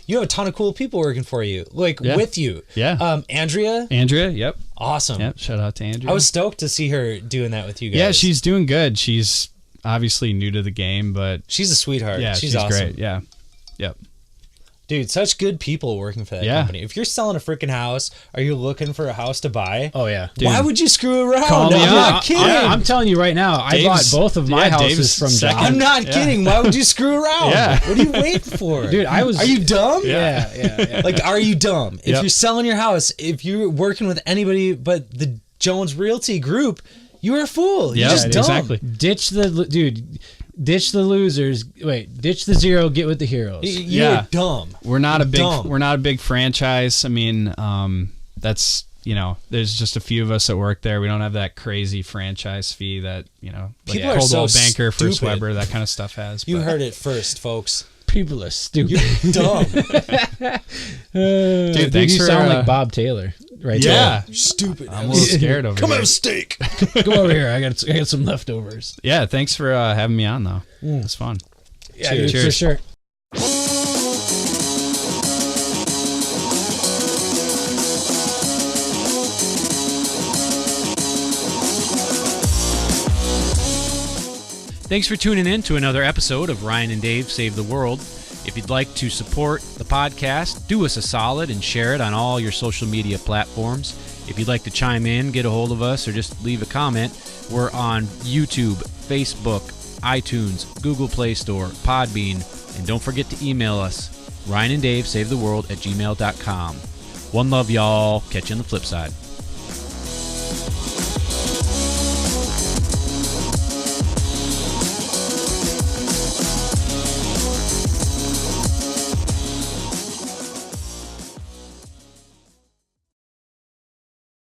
you have a ton of cool people working for you, like Yeah. with you. Yeah. Andrea, Andrea. Yep. awesome. Yep. Shout out to Andrea. I was stoked to see her doing that with you guys. Yeah, she's doing good. She's obviously new to the game, but she's a sweetheart. yeah, she's she's awesome. great. Yeah. Yep. Dude, such good people working for that Yeah. company. If you're selling a freaking house, are you looking for a house to buy? Oh yeah. Why would you screw around? Call me I'm up. not kidding. I'm telling you right now, I bought Dave's- both of my yeah, houses Dave's from second. John. I'm not Yeah. kidding. Why would you screw around? Yeah. What are you waiting for? Dude, I was. Are you dumb? Yeah. Like, are you dumb? If Yep. you're selling your house, if you're working with anybody but the Jones Realty Group, you're a fool. You're Yeah, just dumb. exactly. Ditch the losers. Wait, ditch the zero. Get with the heroes. You're Yeah. dumb. We're not a big Dumb. we're not a big franchise. I mean, that's there's just a few of us that work there. We don't have that crazy franchise fee that like People are Coldwell so Banker, First stupid. Weber, that kind of stuff has. You but- heard it first, folks. People are stupid. You're dumb. Dude, thanks you for, sound like Bob Taylor, right? Yeah, You're stupid. I'm a little scared over Come here. have a steak. there. Go over here. I got some leftovers. Yeah, thanks for having me on though. It's fun. Yeah, Cheers. dude, for sure. Thanks for tuning in to another episode of Ryan and Dave Save the World. If you'd like to support the podcast, do us a solid and share it on all your social media platforms. If you'd like to chime in, get a hold of us, or just leave a comment, we're on YouTube, Facebook, iTunes, Google Play Store, Podbean, and don't forget to email us, ryananddavesavetheworld@gmail.com. One love, y'all. Catch you on the flip side.